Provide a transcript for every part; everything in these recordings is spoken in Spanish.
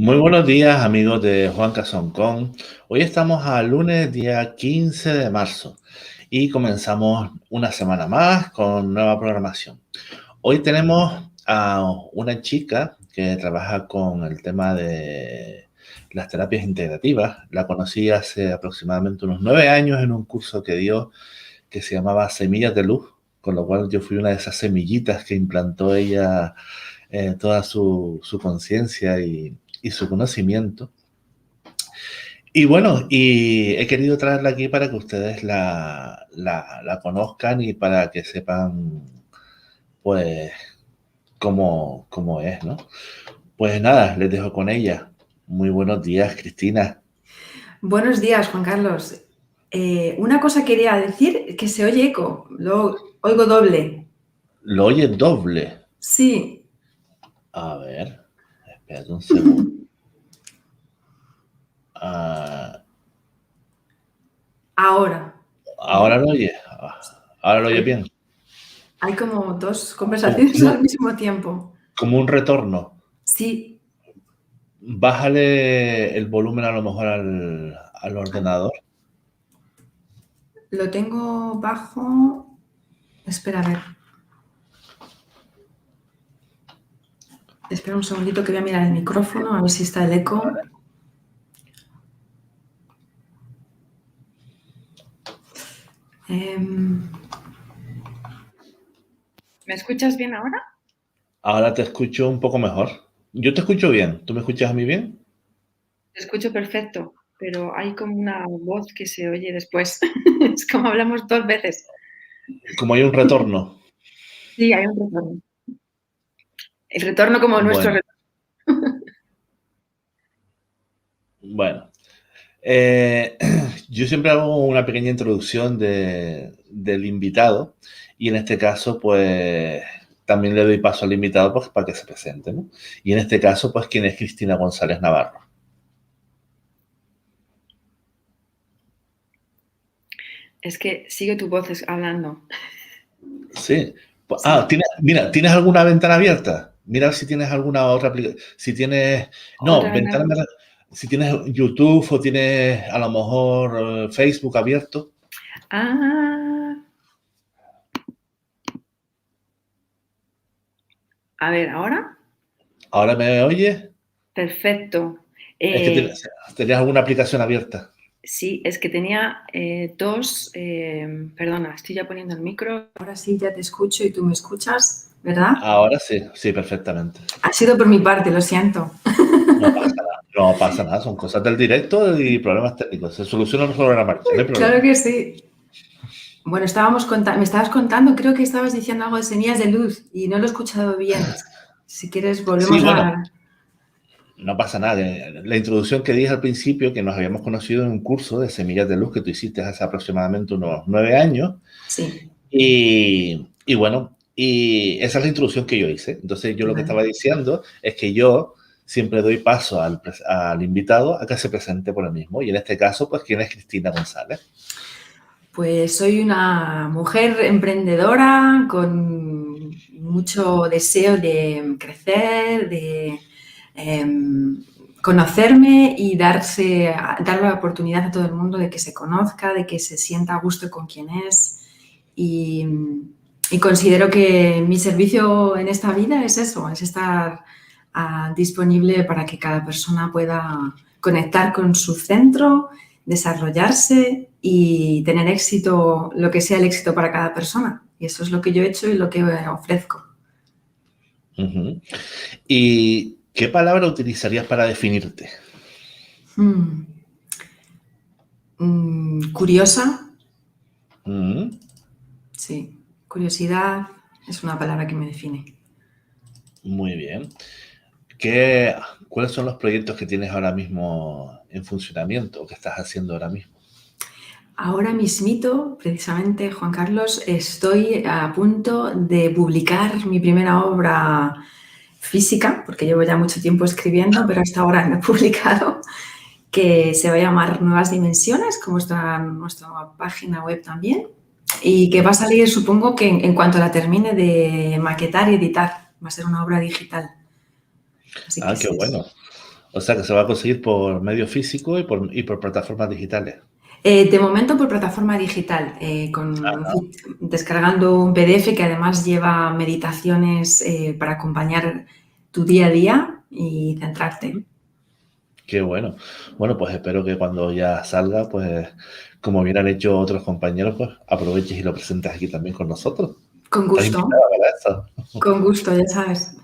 Muy buenos días, amigos de Juan Casoncón. Hoy estamos a lunes, día 15 de marzo, y comenzamos una semana más con nueva programación. Hoy tenemos a una chica que trabaja con el tema de las terapias integrativas. La conocí hace aproximadamente unos 9 años en un curso que dio que se llamaba Semillas de Luz, con lo cual yo fui una de esas semillitas que implantó ella toda su conciencia y su conocimiento. Y bueno, y he querido traerla aquí para que ustedes la conozcan y para que sepan, pues, cómo es, ¿no? Pues nada, les dejo con ella. Muy buenos días, Cristina. Buenos días, Juan Carlos. Una cosa quería decir, que se oye eco, lo oigo doble. ¿Lo oye doble? Sí. A ver, espérate un segundo. Ah, Ahora, ¿ahora lo oye? ¿Ahora lo oye hay, bien? hay como dos Como, conversaciones como, al mismo tiempo. como un retorno. Sí, Bájale el volumen a lo mejor al ordenador. lo tengo bajo. Espera, a ver. Espera un segundito que voy a mirar el micrófono, a ver si está el eco. ¿Me escuchas bien ahora? Ahora te escucho un poco mejor. Yo te escucho bien. ¿Tú me escuchas a mí bien? Te escucho perfecto, pero hay como una voz que se oye después. Es como hablamos dos veces. Como hay un retorno. Sí, hay un retorno. El retorno como nuestro Bueno, retorno. bueno. Yo siempre hago una pequeña introducción del invitado y en este caso, pues también le doy paso al invitado pues, para que se presente, ¿no? Y en este caso, pues, ¿quién es Cristina González Navarro? Es que sigue tu voz hablando. Sí. Sí. Mira, ¿tienes alguna ventana abierta? Mira si tienes alguna otra aplicación. Si tienes, no, Otra vez. si tienes YouTube o tienes a lo mejor Facebook abierto. Ah, a ver, ahora. ¿Ahora me oyes? Perfecto. Es que tenías alguna aplicación abierta. Sí, es que tenía dos. Perdona, estoy ya poniendo el micro. Ahora sí, ya te escucho y tú me escuchas, ¿verdad? Ahora sí, sí, perfectamente. Ha sido por mi parte, lo siento. No pasa nada, no pasa nada, son cosas del directo y problemas técnicos. Se solucionan sobre la marcha, no hay Claro problema. que sí. Bueno, me estabas contando, creo que estabas diciendo algo de semillas de luz y no lo he escuchado bien. Si quieres, Sí, volvemos bueno, a... no pasa nada. La introducción que dije al principio, que nos habíamos conocido en un curso de Semillas de Luz que tú hiciste hace aproximadamente unos 9 años. Sí, Y bueno, y esa es la introducción que yo hice. Entonces yo lo que vale. estaba diciendo es que yo siempre doy paso al invitado a que se presente por el mismo. Y en este caso, pues, ¿quién es Cristina González? Pues soy una mujer emprendedora con mucho deseo de crecer, de conocerme y dar la oportunidad a todo el mundo de que se conozca, de que se sienta a gusto con quien es. Y, y considero que mi servicio en esta vida es eso, es estar disponible para que cada persona pueda conectar con su centro, desarrollarse y tener éxito, lo que sea el éxito para cada persona. Y eso es lo que yo he hecho y lo que ofrezco. Ujú. ¿Y qué palabra utilizarías para definirte? Hmm. Curiosa, Mm, sí. Curiosidad es una palabra que me define. muy bien. ¿Qué, ¿Cuáles son los proyectos que tienes ahora mismo en funcionamiento o que estás haciendo ahora mismo? Ahora mismito, precisamente, Juan Carlos, estoy a punto de publicar mi primera obra física, porque llevo ya mucho tiempo escribiendo, pero hasta ahora no he publicado, que se va a llamar Nuevas Dimensiones, como está en nuestra página web también, y que va a salir, supongo que en cuanto la termine de maquetar y editar, va a ser una obra digital. Así que Ah, qué sí. bueno. O sea que se va a conseguir por medio físico y por plataformas digitales. De momento por plataforma digital, descargando un PDF que además lleva meditaciones para acompañar tu día a día y centrarte. Qué bueno. Bueno, pues espero que cuando ya salga, pues como bien han hecho otros compañeros, pues aproveches y lo presentes aquí también con nosotros. Con Estás gusto, invitada para eso. con gusto, ya sabes.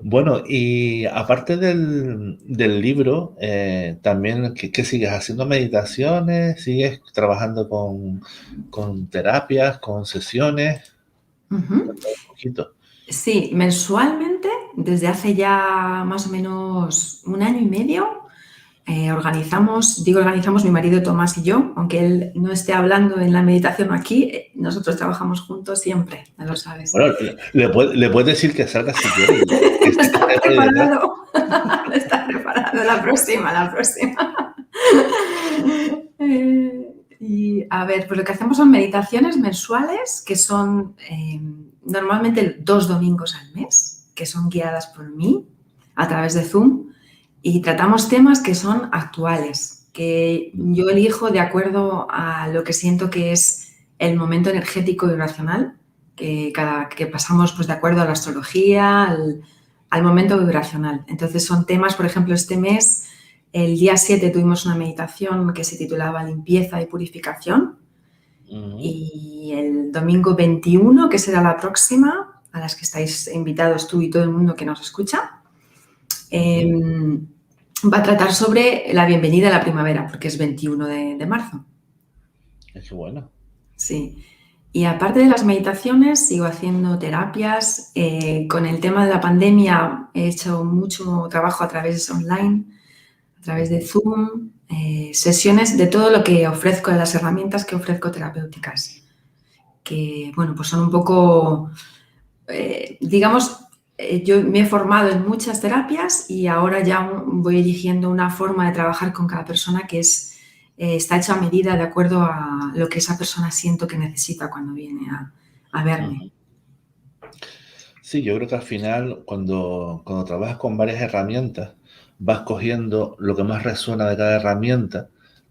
Bueno, y aparte del libro, también, ¿qué sigues haciendo? ¿Meditaciones? ¿Sigues trabajando con terapias, con sesiones? Ujú. Cuéntame un poquito. Sí, mensualmente, desde hace ya más o menos 1 año y medio, organizamos mi marido Tomás y yo, aunque él no esté hablando en la meditación aquí, nosotros trabajamos juntos siempre, ya lo sabes. Bueno, le puedes decir que salga si quiere. Que No esté está por ahí detrás. preparado, no está preparado, la próxima. Y a ver, pues lo que hacemos son meditaciones mensuales, que son normalmente 2 domingos al mes, que son guiadas por mí a través de Zoom, y tratamos temas que son actuales, que yo elijo de acuerdo a lo que siento que es el momento energético y vibracional, que pasamos pues, de acuerdo a la astrología, al momento vibracional. Entonces son temas, por ejemplo, este mes, el día 7 tuvimos una meditación que se titulaba Limpieza y Purificación, y el domingo 21, que será la próxima, a las que estáis invitados tú y todo el mundo que nos escucha, va a tratar sobre la bienvenida a la primavera, porque es 21 de marzo. Es que bueno. Sí. Y aparte de las meditaciones, sigo haciendo terapias. Con el tema de la pandemia he hecho mucho trabajo a través online, a través de Zoom, sesiones de todo lo que ofrezco, de las herramientas que ofrezco terapéuticas, que, bueno, pues son un poco, digamos, yo me he formado en muchas terapias y ahora ya voy eligiendo una forma de trabajar con cada persona que está hecha a medida de acuerdo a lo que esa persona siento que necesita cuando viene a verme. Sí, yo creo que al final, cuando trabajas con varias herramientas, vas cogiendo lo que más resuena de cada herramienta,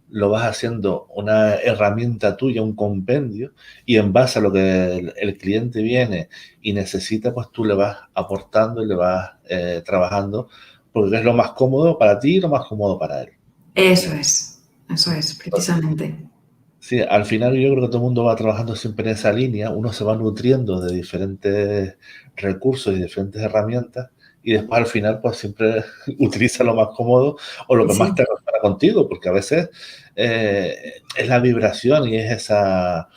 lo vas haciendo una herramienta tuya, un compendio, y en base a lo que el cliente viene y necesita, pues tú le vas aportando y le vas trabajando, porque es lo más cómodo para ti y lo más cómodo para él. Eso es, precisamente. Sí, al final yo creo que todo el mundo va trabajando siempre en esa línea, uno se va nutriendo de diferentes recursos y diferentes herramientas y después al final pues siempre utiliza lo más cómodo o lo que más Sí, te resuena contigo, porque a veces es la vibración y es esa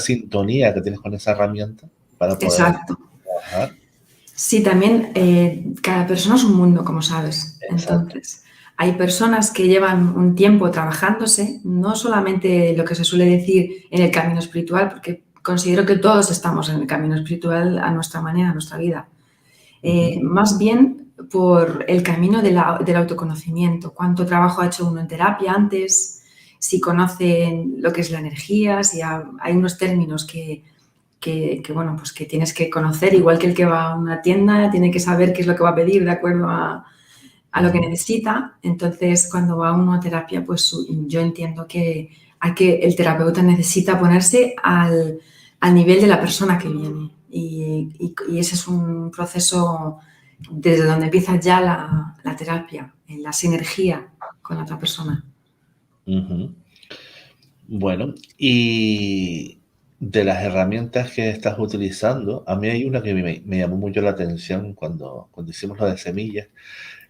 sintonía que tienes con esa herramienta para poder exacto. trabajar. Sí, también cada persona es un mundo, como sabes. Exacto. Entonces, hay personas que llevan un tiempo trabajándose, no solamente lo que se suele decir en el camino espiritual, porque considero que todos estamos en el camino espiritual a nuestra manera, a nuestra vida. Más bien por el camino del autoconocimiento. ¿Cuánto trabajo ha hecho uno en terapia antes? Si conocen lo que es la energía, si hay unos términos bueno, pues que tienes que conocer, igual que el que va a una tienda, tiene que saber qué es lo que va a pedir de acuerdo a lo que necesita. Entonces, cuando va uno a terapia, pues yo entiendo que el terapeuta necesita ponerse al nivel de la persona que viene. Y ese es un proceso desde donde empieza ya la terapia, en la sinergia con la otra persona. Bueno, y de las herramientas que estás utilizando, a mí hay una que me llamó mucho la atención cuando hicimos lo de semillas,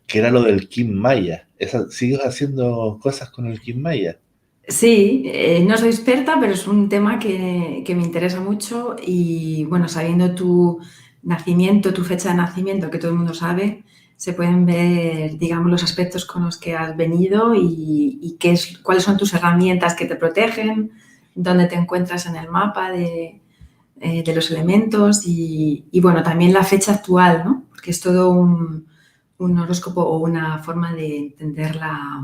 que era lo del Kim Maya. ¿Sigues haciendo cosas con el Kim Maya? Sí, no soy experta, pero es un tema que me interesa mucho y, bueno, sabiendo tu nacimiento, tu fecha de nacimiento, que todo el mundo sabe, se pueden ver, digamos, los aspectos con los que has venido y cuáles son tus herramientas que te protegen, dónde te encuentras en el mapa de los elementos y, bueno, también la fecha actual, ¿no? Porque es todo un horóscopo o una forma de entender la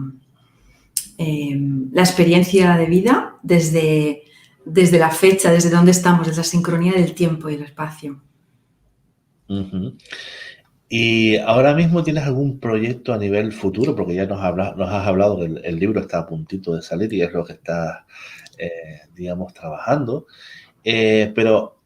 experiencia de vida desde la fecha, desde dónde estamos, desde la sincronía del tiempo y el espacio. ¿Y ahora mismo tienes algún proyecto a nivel futuro? Porque ya nos has hablado que el libro está a puntito de salir y es lo que estás, digamos, trabajando. Pero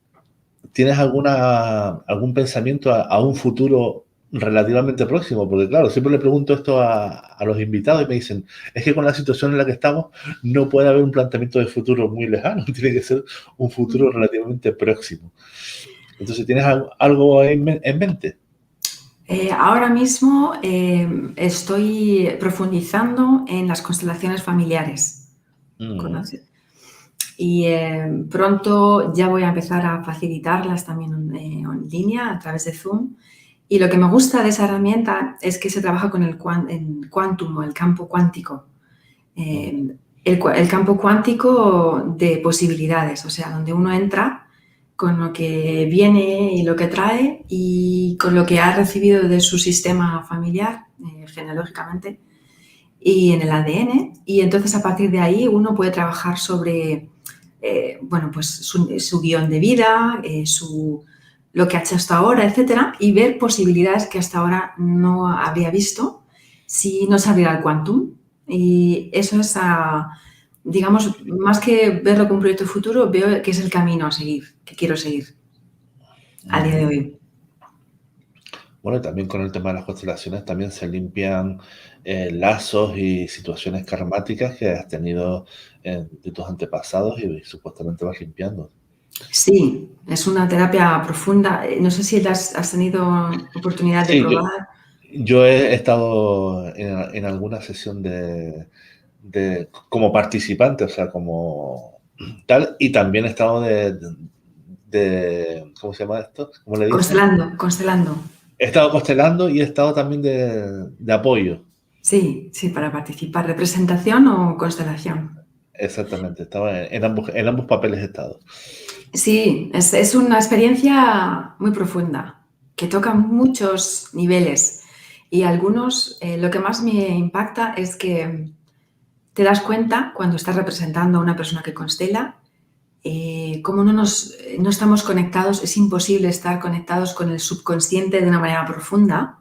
¿tienes algún pensamiento a un futuro relativamente próximo? Porque claro, siempre le pregunto esto a los invitados y me dicen, es que con la situación en la que estamos no puede haber un planteamiento de futuro muy lejano, tiene que ser un futuro relativamente próximo. Entonces, ¿tienes algo en mente? Ahora mismo estoy profundizando en las constelaciones familiares. ¿Conoces? Y pronto ya voy a empezar a facilitarlas también en línea a través de Zoom. Y lo que me gusta de esa herramienta es que se trabaja con el quantum o el campo cuántico. El campo cuántico de posibilidades, o sea, donde uno entra con lo que viene y lo que trae y con lo que ha recibido de su sistema familiar, genealógicamente, y en el ADN. Y entonces a partir de ahí uno puede trabajar sobre bueno, pues su guión de vida, lo que ha hecho hasta ahora, etcétera, y ver posibilidades que hasta ahora no habría visto si no se abriera el quantum. Y eso es, digamos, más que verlo como un proyecto futuro, veo que es el camino a seguir, que quiero seguir a día de hoy. Bueno, también con el tema de las constelaciones también se limpian lazos y situaciones karmáticas que has tenido de tus antepasados y supuestamente vas limpiando. Sí, es una terapia profunda. No sé si has tenido oportunidad de Sí, probar. yo he estado en alguna sesión como participante, o sea, como tal, y también he estado ¿cómo se llama esto? ¿Cómo le dicen? Constelando. He estado constelando y he estado también de apoyo. Sí, sí, para participar. ¿Representación o constelación? Exactamente, estaba en ambos papeles he estado. Sí, es una experiencia muy profunda, que toca muchos niveles y algunos, lo que más me impacta es que te das cuenta cuando estás representando a una persona que constela, cómo no estamos conectados, es imposible estar conectados con el subconsciente de una manera profunda,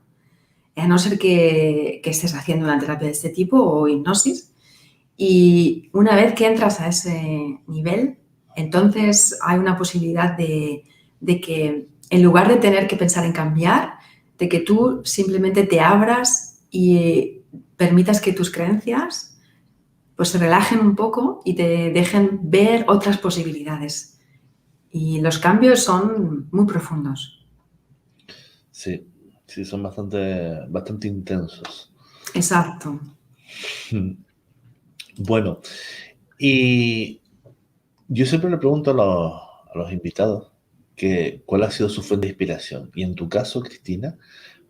a no ser que estés haciendo una terapia de este tipo o hipnosis. Y una vez que entras a ese nivel, entonces hay una posibilidad de que en lugar de tener que pensar en cambiar, de que tú simplemente te abras y permitas que tus creencias pues se relajen un poco y te dejen ver otras posibilidades. Y los cambios son muy profundos. Sí, sí, son bastante intensos. Exacto. Bueno, y yo siempre le pregunto a los invitados cuál ha sido su fuente de inspiración. Y en tu caso, Cristina,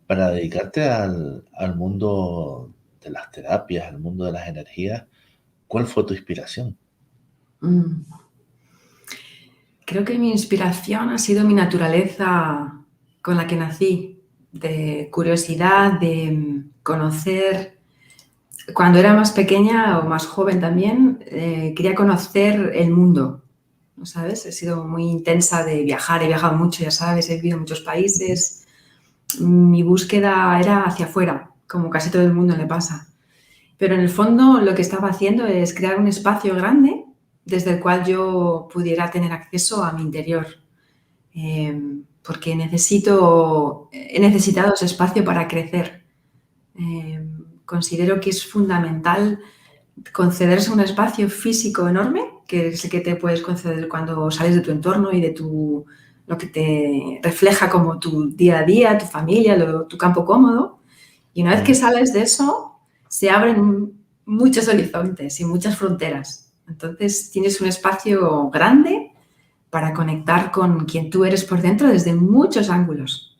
para dedicarte al mundo de las terapias, al mundo de las energías, ¿cuál fue tu inspiración? Creo que mi inspiración ha sido mi naturaleza con la que nací, de curiosidad, de conocer. Cuando era más pequeña o más joven también, quería conocer el mundo, ¿no sabes? He sido muy intensa de viajar, he viajado mucho, ya sabes, he vivido en muchos países. Mi búsqueda era hacia afuera, como casi todo el mundo le pasa. Pero en el fondo lo que estaba haciendo es crear un espacio grande desde el cual yo pudiera tener acceso a mi interior. Porque he necesitado ese espacio para crecer. Considero que es fundamental concederse un espacio físico enorme, que es el que te puedes conceder cuando sales de tu entorno y de lo que te refleja como tu día a día, tu familia, tu campo cómodo. Y una vez que sales de eso, se abren muchos horizontes y muchas fronteras. Entonces tienes un espacio grande para conectar con quien tú eres por dentro desde muchos ángulos.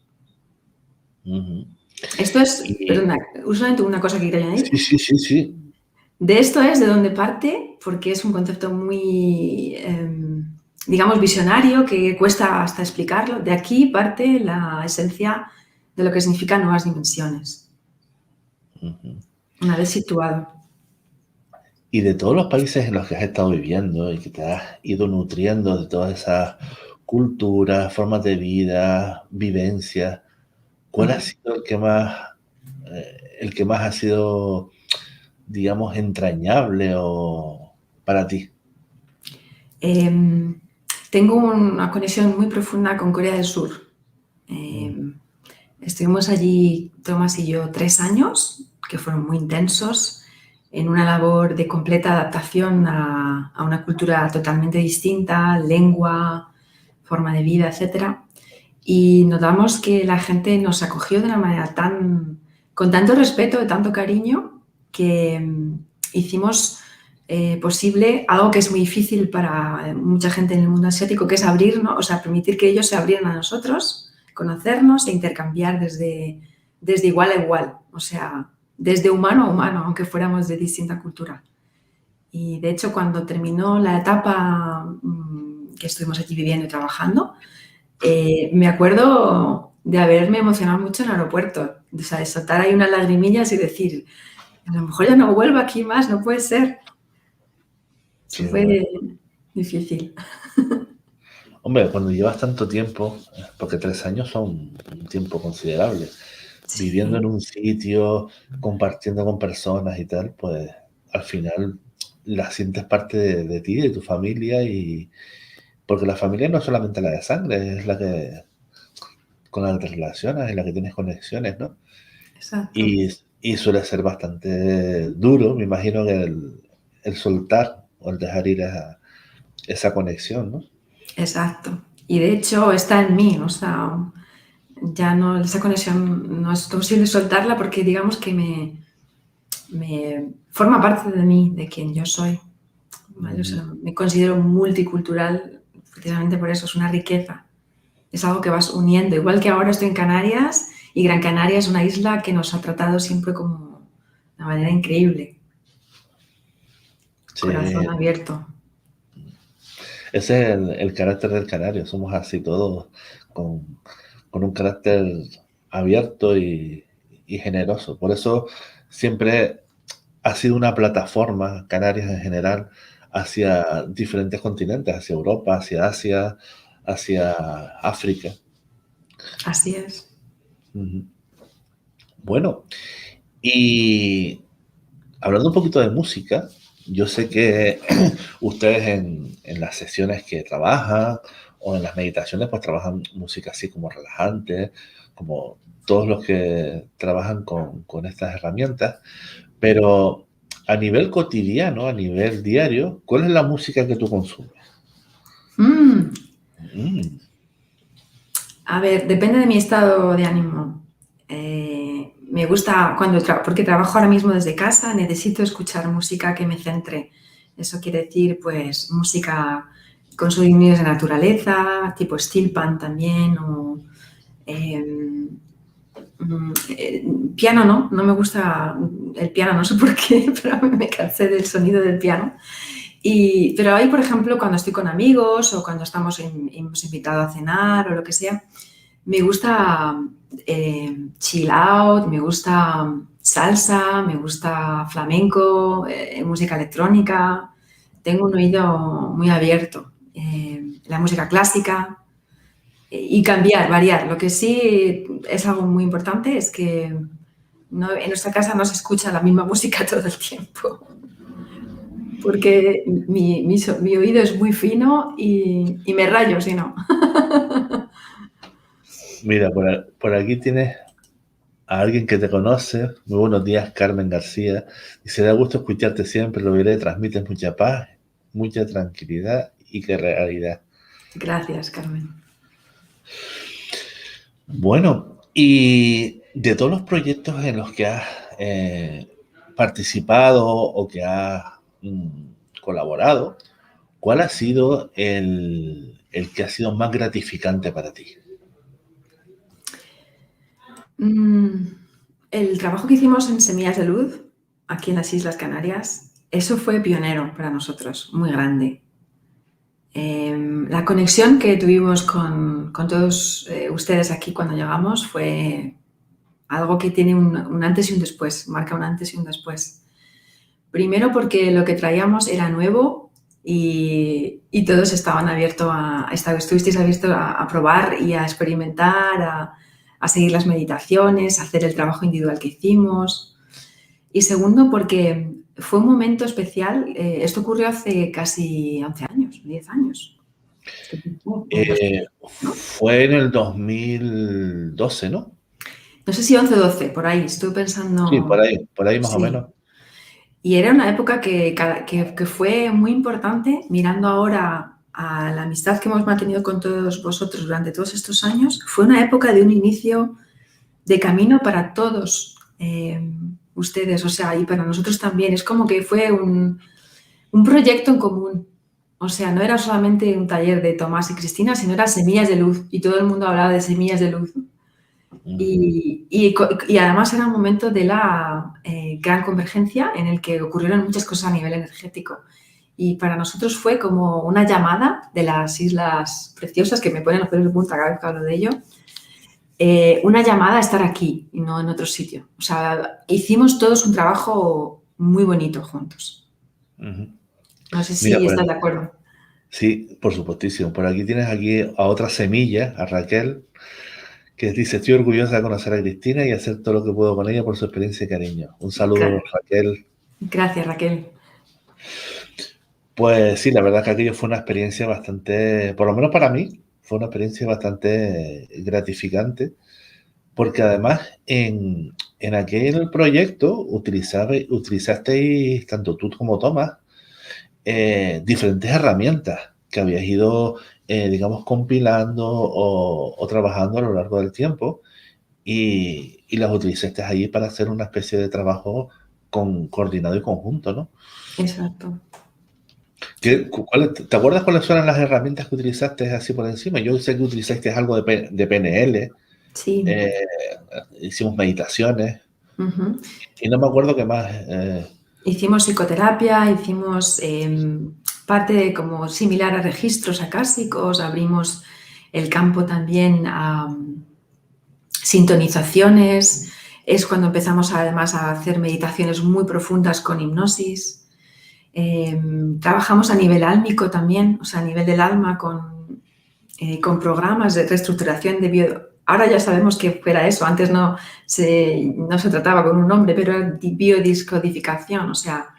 Esto es, perdona, solamente una cosa que quería añadir. Sí. De esto es de donde parte, porque es un concepto muy, digamos, visionario, que cuesta hasta explicarlo. De aquí parte la esencia de lo que significan nuevas dimensiones. Una vez situado. Y de todos los países en los que has estado viviendo y que te has ido nutriendo de todas esas culturas, formas de vida, vivencias, ¿cuál ha sido el que más ha sido, digamos, entrañable o para ti? Tengo una conexión muy profunda con Corea del Sur. Estuvimos allí, Tomás y yo, 3 años, que fueron muy intensos, en una labor de completa adaptación a una cultura totalmente distinta, lengua, forma de vida, etc. Y notamos que la gente nos acogió de una manera con tanto respeto, de tanto cariño, que hicimos posible algo que es muy difícil para mucha gente en el mundo asiático, que es abrirnos, o sea, permitir que ellos se abrieran a nosotros, conocernos e intercambiar desde igual a igual, o sea, desde humano a humano, aunque fuéramos de distinta cultura. Y de hecho, cuando terminó la etapa que estuvimos allí viviendo y trabajando, me acuerdo de haberme emocionado mucho en el aeropuerto, o sea, de soltar ahí unas lagrimillas y decir, a lo mejor ya no vuelvo aquí más, no puede ser. Eso fue difícil. Hombre, cuando llevas tanto tiempo, porque 3 años son un tiempo considerable, Sí. viviendo en un sitio, compartiendo con personas y tal, pues al final la sientes parte de ti, de tu familia, y porque la familia no es solamente la de sangre, es la que con la que te relacionas, es la que tienes conexiones, ¿no? Exacto. Y suele ser bastante duro, me imagino, que el soltar o el dejar ir esa conexión, ¿no? Exacto. Y de hecho está en mí, o sea, ya no, esa conexión no es posible soltarla porque digamos que me forma parte de mí, de quien yo soy. ¿Vale? O sea, me considero multicultural, precisamente por eso, es una riqueza. Es algo que vas uniendo. Igual que ahora estoy en Canarias y Gran Canaria es una isla que nos ha tratado siempre como de una manera increíble. Sí, Corazón abierto. ese es el carácter del canario, somos así todos, con un carácter abierto y generoso. Por eso siempre ha sido una plataforma, Canarias en general, hacia diferentes continentes, hacia Europa, hacia Asia, hacia África. Así es. Bueno, y hablando un poquito de música, yo sé que ustedes en las sesiones que trabajan o en las meditaciones, pues trabajan música así como relajante, como todos los que trabajan con estas herramientas, pero a nivel cotidiano, a nivel diario, ¿cuál es la música que tú consumes? A ver, depende de mi estado de ánimo. Me gusta porque trabajo ahora mismo desde casa, necesito escuchar música que me centre. Eso quiere decir, pues, música con sonidos de naturaleza, tipo steampunk también, o piano no me gusta el piano, no sé por qué, pero me cansé del sonido del piano. Pero ahí, por ejemplo, cuando estoy con amigos o cuando hemos invitado a cenar o lo que sea, me gusta chill out, me gusta salsa, me gusta flamenco, música electrónica. Tengo un oído muy abierto. La música clásica y variar. Lo que sí es algo muy importante es que en nuestra casa no se escucha la misma música todo el tiempo. Porque mi oído es muy fino y me rayo si no. Mira, por aquí tienes a alguien que te conoce. Muy buenos días, Carmen García. Dice, da gusto escucharte siempre, lo veré, transmites mucha paz, mucha tranquilidad y qué realidad. Gracias, Carmen. Bueno, y de todos los proyectos en los que has participado o que has colaborado, ¿cuál ha sido el que ha sido más gratificante para ti? El trabajo que hicimos en Semillas de Luz, aquí en las Islas Canarias, eso fue pionero para nosotros, muy grande. La conexión que tuvimos con todos ustedes aquí cuando llegamos fue algo que tiene un antes y un después, marca un antes y un después. Primero porque lo que traíamos era nuevo y todos estaban abiertos estuvisteis abiertos a probar y a experimentar, a seguir las meditaciones, a hacer el trabajo individual que hicimos. Y segundo, porque fue un momento especial. Esto ocurrió hace casi 11 años, 10 años. ¿No? Fue en el 2012, ¿no? No sé si 11 o 12, por ahí. Estoy pensando... Sí, por ahí más o menos. Y era una época que fue muy importante, mirando ahora a la amistad que hemos mantenido con todos vosotros durante todos estos años. Fue una época de un inicio de camino para todos ustedes, o sea, y para nosotros también. Es como que fue un proyecto en común. O sea, no era solamente un taller de Tomás y Cristina, sino era Semillas de Luz, y todo el mundo hablaba de Semillas de Luz. Y además era un momento de la gran convergencia en el que ocurrieron muchas cosas a nivel energético. Y para nosotros fue como una llamada de las Islas Preciosas, que me ponen los pelos de punta cada vez que hablo de ello, una llamada a estar aquí y no en otro sitio. O sea, hicimos todos un trabajo muy bonito juntos. No sé si estás de acuerdo. Sí, por supuestísimo. Por aquí tienes a otra semilla, a Raquel, que dice: estoy orgullosa de conocer a Cristina y hacer todo lo que puedo con ella por su experiencia y cariño. Un saludo, Raquel. Gracias, Raquel. Pues sí, la verdad que aquello fue una experiencia bastante, por lo menos para mí, fue una experiencia bastante gratificante, porque además en aquel proyecto utilizasteis, tanto tú como Tomás, diferentes herramientas que habías ido, digamos, compilando o trabajando a lo largo del tiempo, y las utilizaste allí para hacer una especie de trabajo coordinado y conjunto, ¿no? Exacto. ¿Te acuerdas cuáles fueron las herramientas que utilizaste así por encima? Yo sé que utilizaste algo de PNL. Sí. Hicimos meditaciones. Y no me acuerdo qué más. Hicimos psicoterapia, hicimos parte como similar a registros acásicos, abrimos el campo también a sintonizaciones. Es cuando empezamos además a hacer meditaciones muy profundas con hipnosis. Trabajamos a nivel álmico también, o sea, a nivel del alma con programas de reestructuración de Ahora ya sabemos que fuera eso, antes no se trataba con un nombre, pero era biodiscodificación, o sea,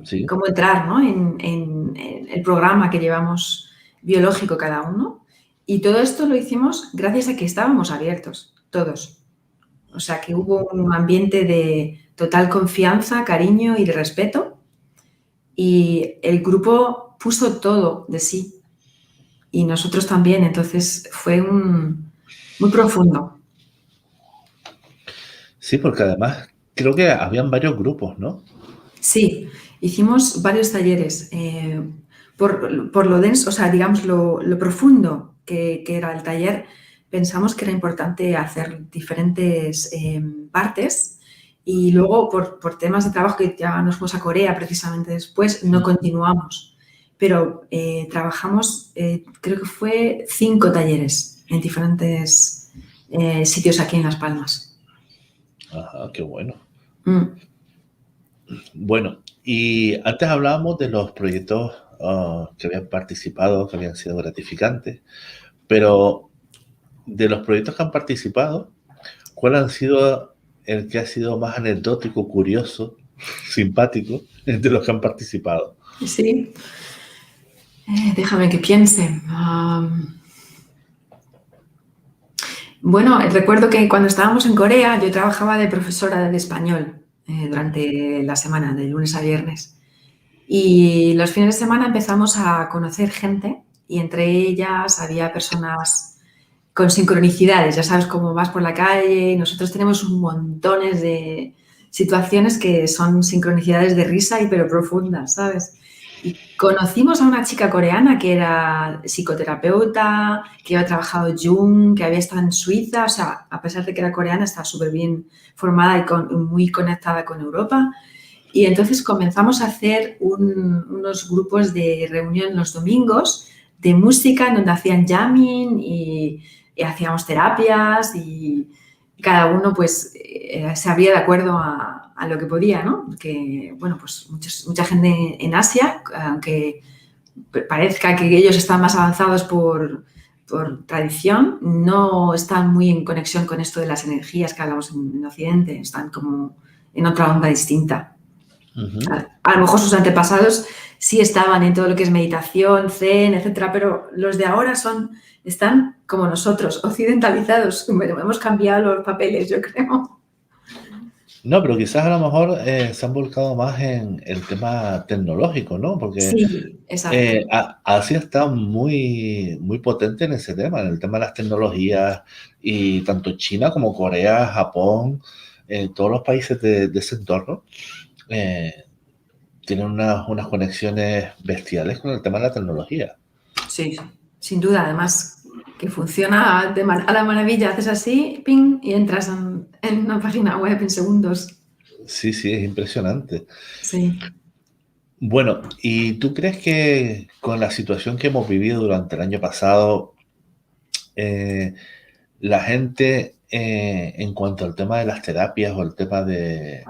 Sí. cómo entrar, ¿no?, en el programa que llevamos biológico cada uno. Y todo esto lo hicimos gracias a que estábamos abiertos, todos. O sea, que hubo un ambiente de total confianza, cariño y de respeto. Y el grupo puso todo de sí. Y nosotros también, entonces fue muy profundo. Sí, porque además creo que habían varios grupos, ¿no? Sí, hicimos varios talleres. Por lo denso, o sea, digamos, lo profundo que era el taller, pensamos que era importante hacer diferentes partes, y luego por temas de trabajo, que ya nos fuimos a Corea precisamente después, no continuamos. Pero trabajamos, creo que fue 5 talleres en diferentes sitios aquí en Las Palmas. Ajá, qué bueno. Bueno, y antes hablábamos de los proyectos que habían participado, que habían sido gratificantes, pero de los proyectos que han participado, ¿cuál ha sido el que ha sido más anecdótico, curioso, simpático entre los que han participado? Sí. Déjame que piense. Bueno, recuerdo que cuando estábamos en Corea yo trabajaba de profesora de español durante la semana, de lunes a viernes. Y los fines de semana empezamos a conocer gente, y entre ellas había personas con sincronicidades. Ya sabes cómo vas por la calle. Nosotros tenemos un montones de situaciones que son sincronicidades de risa pero profundas, ¿sabes? Y conocimos a una chica coreana que era psicoterapeuta, que había trabajado Jung, que había estado en Suiza. O sea, a pesar de que era coreana, estaba súper bien formada y muy conectada con Europa. Y entonces comenzamos a hacer unos grupos de reunión los domingos de música, en donde hacían jamming y hacíamos terapias, y cada uno pues se abría de acuerdo a lo que podía, ¿no? Porque, bueno, pues mucha gente en Asia, aunque parezca que ellos están más avanzados por por tradición, no están muy en conexión con esto de las energías que hablamos en Occidente, están como en otra onda distinta. A lo mejor sus antepasados sí estaban en todo lo que es meditación, zen, etcétera, pero los de ahora están como nosotros, occidentalizados. Bueno, hemos cambiado los papeles, yo creo. No, pero quizás a lo mejor se han volcado más en el tema tecnológico, ¿no? Porque Sí, exacto. Asia está muy, muy potente en ese tema, en el tema de las tecnologías, y tanto China como Corea, Japón, todos los países de ese entorno tienen unas conexiones bestiales con el tema de la tecnología. Sí, sin duda. Además, que funciona a la maravilla. Haces así, ping, y entras en una página web en segundos. Sí, sí, es impresionante. Sí. Bueno, ¿y tú crees que con la situación que hemos vivido durante el año pasado, la gente, en cuanto al tema de las terapias o el tema de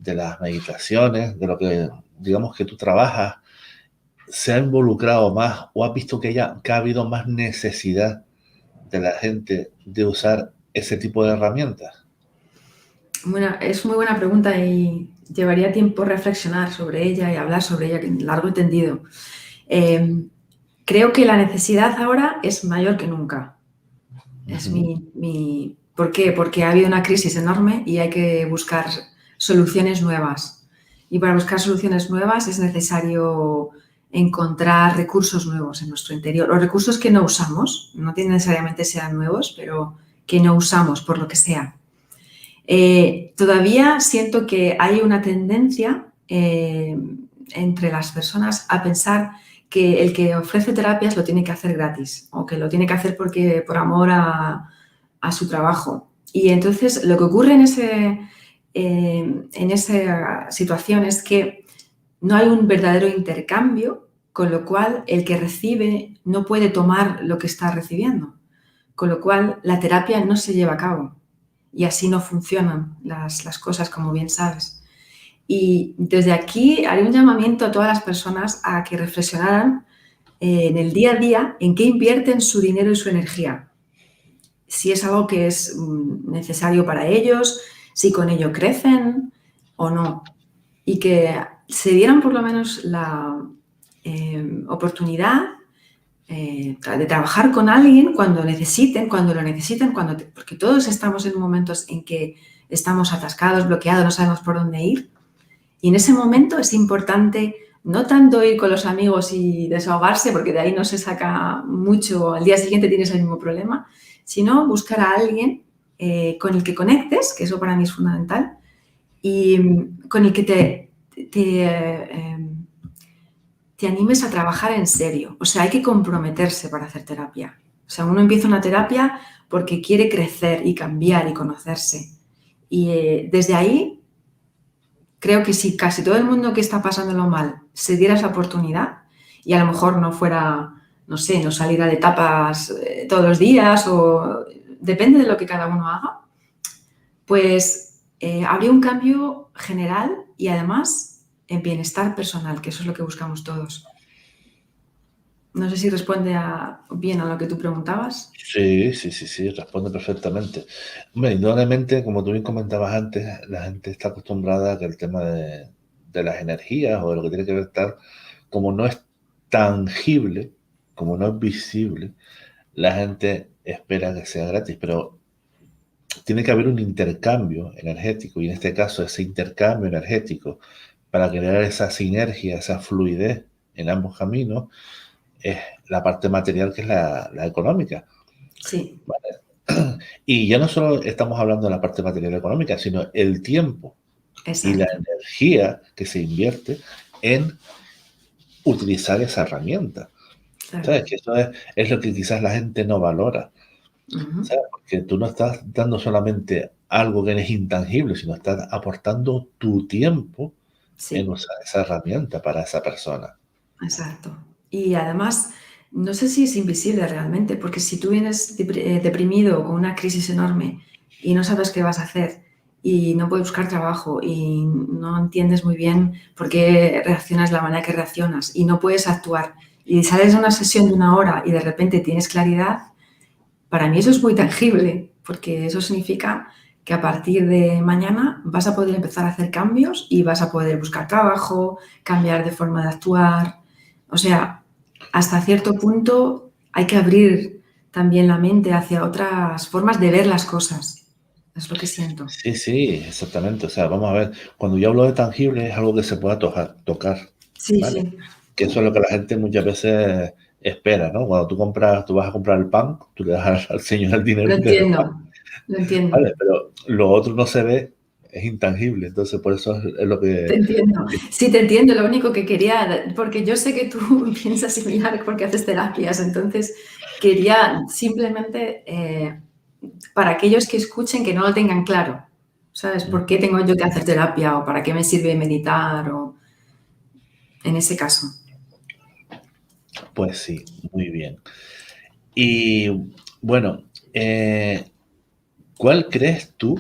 las meditaciones, de lo que digamos que tú trabajas, se ha involucrado más o has visto que ha habido más necesidad de la gente de usar ese tipo de herramientas? Bueno, es muy buena pregunta y llevaría tiempo reflexionar sobre ella y hablar sobre ella, largo y tendido. Creo que la necesidad ahora es mayor que nunca. Es ¿Por qué? Porque ha habido una crisis enorme y hay que buscar soluciones nuevas. Y para buscar soluciones nuevas es necesario encontrar recursos nuevos en nuestro interior, o recursos que no usamos, no tienen necesariamente sean nuevos, pero que no usamos por lo que sea. Todavía siento que hay una tendencia entre las personas a pensar que el que ofrece terapias lo tiene que hacer gratis o que lo tiene que hacer por amor a su trabajo. Y entonces lo que ocurre en esa situación es que no hay un verdadero intercambio, con lo cual el que recibe no puede tomar lo que está recibiendo, con lo cual la terapia no se lleva a cabo. Y así no funcionan las cosas, como bien sabes. Y desde aquí haré un llamamiento a todas las personas a que reflexionaran en el día a día en qué invierten su dinero y su energía. Si es algo que es necesario para ellos, si con ello crecen o no. Y que se dieran por lo menos la oportunidad de trabajar con alguien cuando lo necesiten, porque todos estamos en momentos en que estamos atascados, bloqueados, no sabemos por dónde ir. Y en ese momento es importante no tanto ir con los amigos y desahogarse, porque de ahí no se saca mucho, al día siguiente tienes el mismo problema, sino buscar a alguien con el que conectes, que eso para mí es fundamental, y con el que te animes a trabajar en serio. O sea, hay que comprometerse para hacer terapia. O sea, uno empieza una terapia porque quiere crecer y cambiar y conocerse. Y desde ahí, creo que si casi todo el mundo que está pasándolo mal se diera esa oportunidad y a lo mejor no fuera, no sé, no saliera de tapas todos los días o depende de lo que cada uno haga, pues habría un cambio general y además en bienestar personal, que eso es lo que buscamos todos. No sé si responde bien a lo que tú preguntabas. Sí, sí, sí, sí, responde perfectamente. Hombre, indudablemente, como tú bien comentabas antes, la gente está acostumbrada a que el tema de las energías o de lo que tiene que ver tal, como no es tangible, como no es visible, la gente espera que sea gratis, pero tiene que haber un intercambio energético, y en este caso ese intercambio energético para crear esa sinergia, esa fluidez en ambos caminos, es la parte material, que es la económica. Sí. ¿Vale? Y ya no solo estamos hablando de la parte material económica, sino el tiempo y la Exacto. energía que se invierte en utilizar esa herramienta. Claro. ¿Sabes? Que eso es lo que quizás la gente no valora. ¿Sabes? Porque tú no estás dando solamente algo que es intangible, sino estás aportando tu tiempo en Sí, usar esa herramienta para esa persona. exacto. Y además, no sé si es invisible realmente, porque si tú vienes deprimido con una crisis enorme y no sabes qué vas a hacer y no puedes buscar trabajo y no entiendes muy bien por qué reaccionas de la manera que reaccionas y no puedes actuar y sales de una sesión de 1 hora y de repente tienes claridad, para mí eso es muy tangible, porque eso significa que a partir de mañana vas a poder empezar a hacer cambios y vas a poder buscar trabajo, cambiar de forma de actuar. O sea, hasta cierto punto hay que abrir también la mente hacia otras formas de ver las cosas. Es lo que siento. Sí, sí, exactamente. O sea, vamos a ver, cuando yo hablo de tangible es algo que se pueda tocar, Sí, ¿vale? sí, Que eso es lo que la gente muchas veces espera, ¿no? Cuando tú vas a comprar el pan, tú le das al señor el dinero lo y te da el entiendo, pan, lo entiendo. ¿vale? Pero lo otro no se ve, es intangible. Entonces, por eso es lo Te que... entiendo. Sí, te entiendo. Lo único que quería, porque yo sé que tú piensas similar porque haces terapias, entonces quería simplemente, para aquellos que escuchen, que no lo tengan claro, ¿sabes? ¿Por qué tengo yo que hacer terapia o para qué me sirve meditar o en ese caso? Pues sí, muy bien. Y bueno, ¿cuál crees tú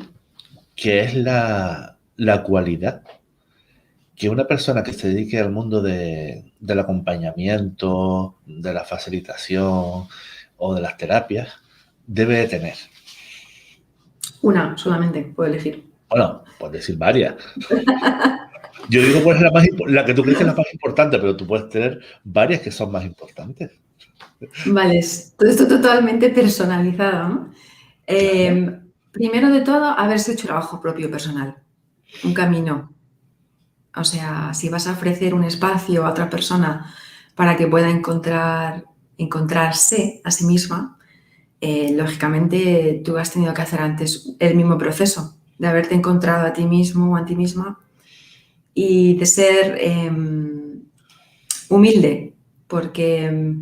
que es la cualidad que una persona que se dedique al mundo del acompañamiento, de la facilitación o de las terapias debe de tener? Una solamente puedo elegir. Bueno, puedes decir varias. Yo digo cuál es la que tú crees que es la más importante, pero tú puedes tener varias que son más importantes. Vale, es todo esto totalmente personalizado, ¿no? Claro. Primero de todo, haberse hecho trabajo propio personal, un camino. O sea, si vas a ofrecer un espacio a otra persona para que pueda encontrarse a sí misma, lógicamente tú has tenido que hacer antes el mismo proceso de haberte encontrado a ti mismo o a ti misma y de ser humilde, porque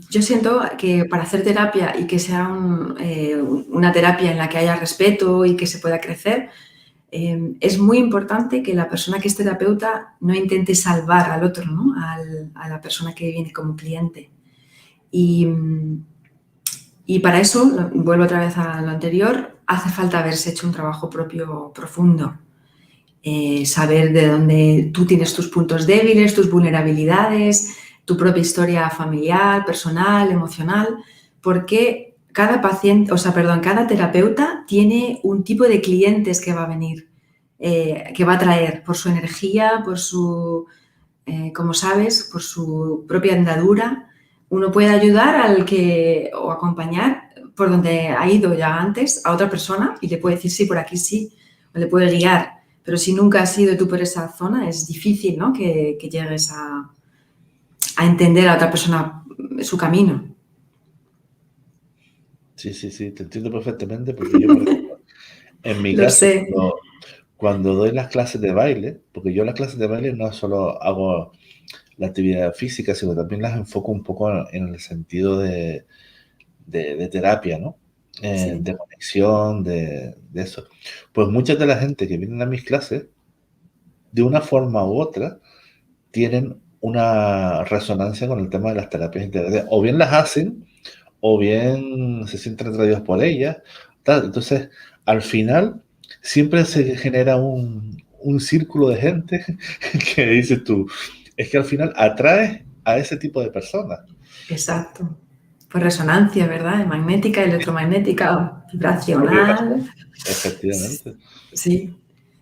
yo siento que para hacer terapia y que sea una terapia en la que haya respeto y que se pueda crecer, es muy importante que la persona que es terapeuta no intente salvar al otro, ¿no? A la persona que viene como cliente. Y, y para eso, vuelvo otra vez a lo anterior, hace falta haberse hecho un trabajo propio profundo. Saber de dónde tú tienes tus puntos débiles, tus vulnerabilidades, tu propia historia familiar, personal, emocional, porque cada paciente, o sea, perdón, cada terapeuta tiene un tipo de clientes que va a venir, que va a traer por su energía, por su, como sabes, por su propia andadura. Uno puede ayudar al que o acompañar por donde ha ido ya antes a otra persona y le puede decir sí, por aquí sí, o le puede guiar. Pero si nunca has ido tú por esa zona, es difícil, ¿no? Que llegues a entender a otra persona su camino. Sí, sí, sí, te entiendo perfectamente porque yo, por ejemplo, en mi Lo caso, sé. cuando doy las clases de baile, porque yo las clases de baile no solo hago la actividad física, sino también las enfoco un poco en el sentido de terapia, ¿no? Sí, De conexión, de eso. Pues mucha de la gente que vienen a mis clases, de una forma u otra, tienen una resonancia con el tema de las terapias integrales. O bien las hacen, o bien se sienten atraídos por ellas. Tal. Entonces, al final, siempre se genera un círculo de gente que dices tú, es que al final atraes a ese tipo de personas. exacto. Por resonancia, ¿verdad? Magnética, electromagnética, vibracional. Efectivamente. Sí.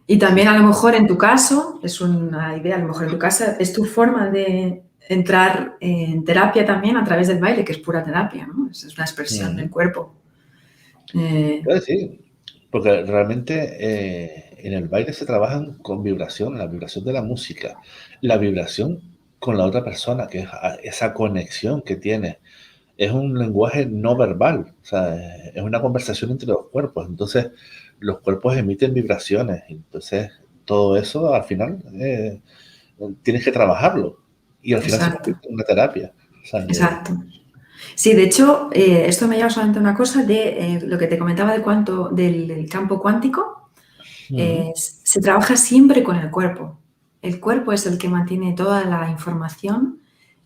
Y Sí, también a lo mejor en tu caso, es una idea, a lo mejor en tu caso es tu forma de entrar en terapia también a través del baile, que es pura terapia, ¿no? Es una expresión del ujú. cuerpo. Eh, Puede sí, porque realmente en el baile se trabajan con vibración, la vibración de la música, la vibración con la otra persona, que es esa conexión que tiene. Es un lenguaje no verbal, o sea, es una conversación entre los cuerpos. Entonces, los cuerpos emiten vibraciones. Entonces, todo eso al final tienes que trabajarlo. Y al final se exacto, convierte en una terapia. O sea, exacto. Sí, de hecho, esto me lleva solamente a una cosa de lo que te comentaba del campo cuántico. Se trabaja siempre con el cuerpo. El cuerpo es el que mantiene toda la información,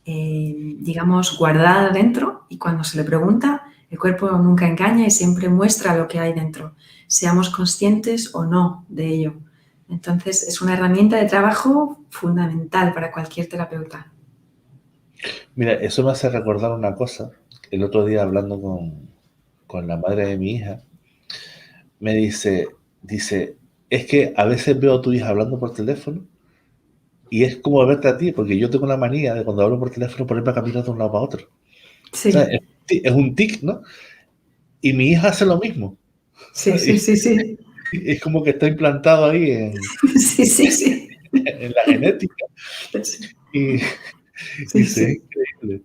digamos, guardada dentro y cuando se le pregunta, el cuerpo nunca engaña y siempre muestra lo que hay dentro, seamos conscientes o no de ello. Entonces, es una herramienta de trabajo fundamental para cualquier terapeuta. mira, eso me hace recordar una cosa el otro día hablando con la madre de mi hija, me dice, es que a veces veo a tu hija hablando por teléfono y es como verte a ti, porque yo tengo una manía de cuando hablo por teléfono ponerme a caminar de un lado para otro. O sea, Sí, es un tic, ¿no? Y mi hija hace lo mismo. sí, sí, sí, sí. Y es como que está implantado ahí Sí, sí, sí. en la genética. Y Sí, dice, es sí. increíble.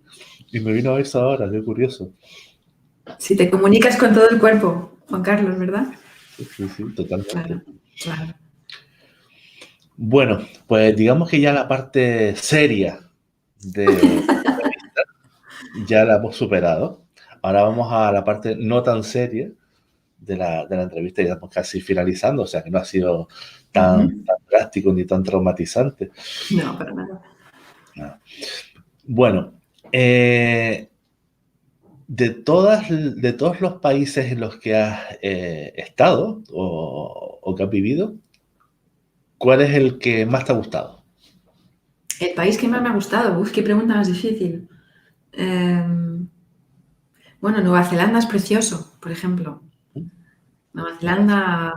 Y me vino eso ahora, qué curioso. Si te comunicas con todo el cuerpo, Juan Carlos, ¿verdad? Sí, sí, totalmente. Claro, claro. Bueno, pues digamos que ya la parte seria de la entrevista ya la hemos superado. Ahora vamos a la parte no tan seria de la entrevista, ya estamos casi finalizando, o sea que no ha sido tan drástico ni tan traumatizante. No, para nada. No. Bueno, de todos los países en los que has estado o que has vivido, ¿cuál es el que más te ha gustado? El país que más me ha gustado, uf, qué pregunta más difícil. Bueno, Nueva Zelanda es precioso, por ejemplo. Nueva Zelanda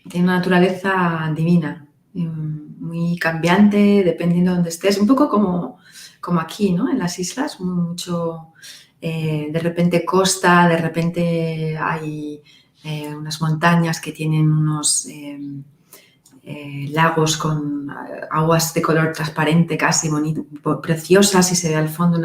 tiene una naturaleza divina, muy cambiante, dependiendo de donde estés, un poco como aquí, ¿no? En las islas, mucho, de repente costa, de repente hay unas montañas que tienen unos lagos con aguas de color transparente, casi bonito, preciosas, y se ve al fondo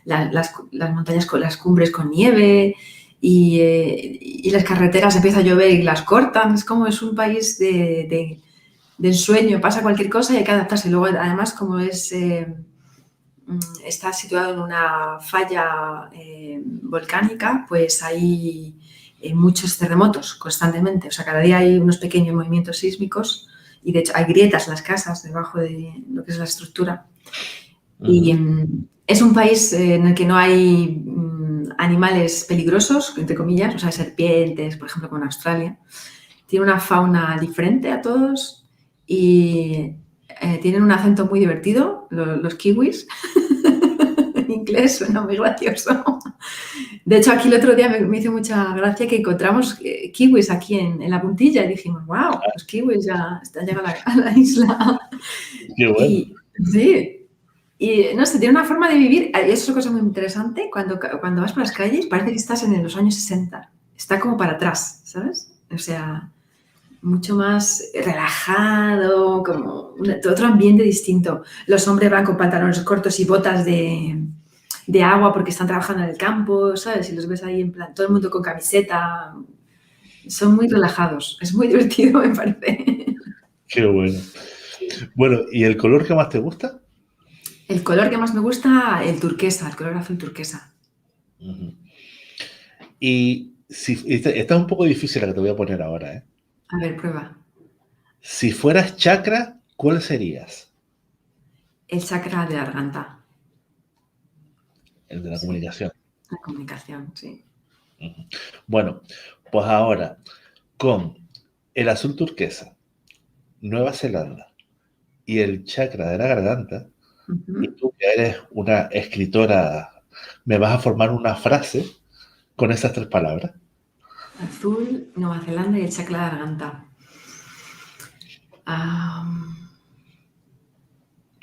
las montañas con las cumbres con nieve. Y las carreteras empieza a llover y las cortan. Es un país de ensueño, pasa cualquier cosa y hay que adaptarse. Luego, además, como está situado en una falla volcánica, pues hay muchos terremotos constantemente. O sea, cada día hay unos pequeños movimientos sísmicos y, de hecho, hay grietas en las casas debajo de lo que es la estructura. Y es un país en el que no hay animales peligrosos, entre comillas, o sea, serpientes, por ejemplo, como en Australia. Tiene una fauna diferente a todos y tienen un acento muy divertido, los kiwis. En inglés suena muy gracioso. De hecho, aquí el otro día me hizo mucha gracia que encontramos kiwis aquí en la puntilla y dijimos, wow, los kiwis ya están llegando a la isla. Qué bueno. Y sí, y no sé, tiene una forma de vivir, y eso es una cosa muy interesante, cuando vas por las calles parece que estás en los años 60, está como para atrás, ¿sabes? O sea, mucho más relajado, como otro ambiente distinto. Los hombres van con pantalones cortos y botas de agua porque están trabajando en el campo, ¿sabes? Y los ves ahí en plan, todo el mundo con camiseta, son muy relajados, es muy divertido, me parece. Qué bueno. Bueno, ¿y el color que más te gusta? El color que más me gusta, el turquesa, el color azul turquesa. Y esta es un poco difícil la que te voy a poner ahora, ¿eh? A ver, prueba. Si fueras chakra, ¿cuál serías? El chakra de la garganta. El de la Sí, comunicación. la comunicación, sí. Bueno, pues ahora, con el azul turquesa, Nueva Zelanda y el chakra de la garganta, y tú que eres una escritora, me vas a formar una frase con esas tres palabras. Azul, Nueva Zelanda y el chakra de la garganta.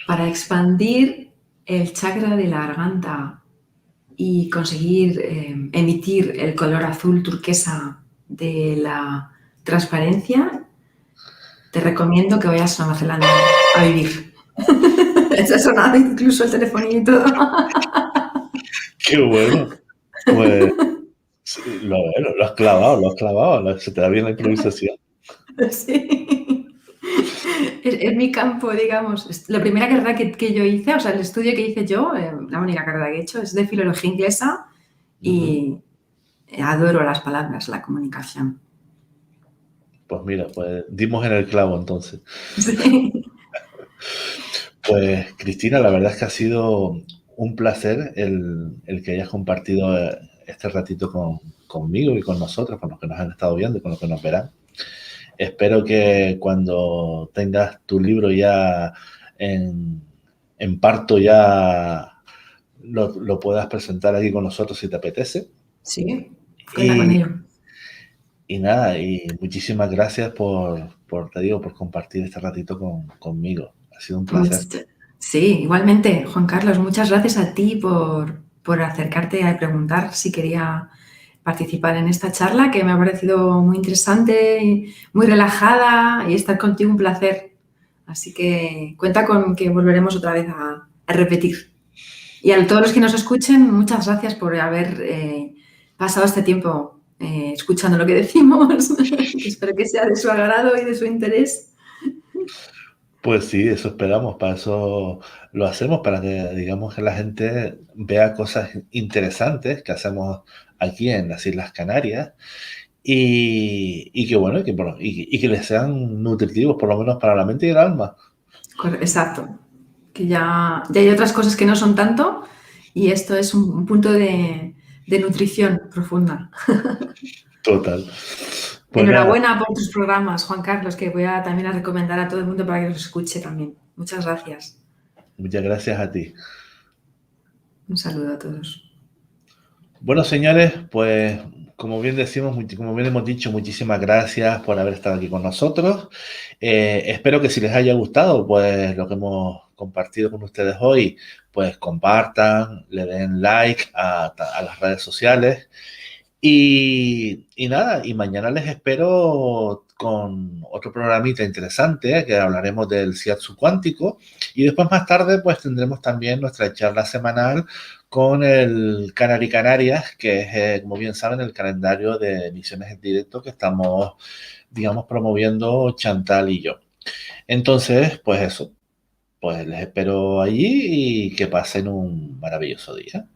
Para expandir el chakra de la garganta y conseguir emitir el color azul turquesa de la transparencia, te recomiendo que vayas a Nueva Zelanda a vivir. Se ha sonado incluso el telefonito y todo. Qué bueno. Pues lo has clavado, se te da bien la improvisación. Sí. Es mi campo, digamos. La primera carrera que yo hice, o sea, el estudio que hice yo, la única carrera que he hecho, es de filología inglesa y adoro las palabras, la comunicación. Pues mira, pues dimos en el clavo entonces. Sí. Pues Cristina, la verdad es que ha sido un placer el que hayas compartido este ratito conmigo y con nosotros, con los que nos han estado viendo y con los que nos verán. Espero que cuando tengas tu libro ya en parto ya lo puedas presentar aquí con nosotros si te apetece. Sí, cuenta con ello. Y nada, y muchísimas gracias te digo, por compartir este ratito conmigo. Ha sido un placer. Sí, igualmente, Juan Carlos, muchas gracias a ti por acercarte a preguntar si quería participar en esta charla, que me ha parecido muy interesante, muy relajada, y estar contigo un placer. Así que cuenta con que volveremos otra vez a repetir. Y a todos los que nos escuchen, muchas gracias por haber pasado este tiempo escuchando lo que decimos. Espero que sea de su agrado y de su interés. Pues sí, eso esperamos, para eso lo hacemos, para que, digamos, que la gente vea cosas interesantes que hacemos aquí en las Islas Canarias y que, bueno, y que les sean nutritivos, por lo menos para la mente y el alma. Exacto. Que ya hay otras cosas que no son tanto y esto es un punto de nutrición profunda. Total. Pues Enhorabuena nada, por tus programas, Juan Carlos, que voy a también a recomendar a todo el mundo para que los escuche también. Muchas gracias. muchas gracias a ti. Un saludo a todos. Bueno, señores, pues como bien decimos, como bien hemos dicho, muchísimas gracias por haber estado aquí con nosotros. Espero que si les haya gustado, pues lo que hemos compartido con ustedes hoy, pues compartan, le den like a las redes sociales y nada, y mañana les espero con otro programita interesante, que hablaremos del shiatsu cuántico, y después más tarde pues tendremos también nuestra charla semanal con el Canary Canarias, que es, como bien saben, el calendario de emisiones en directo que estamos, digamos, promoviendo Chantal y yo. Entonces, pues eso, pues les espero allí y que pasen un maravilloso día.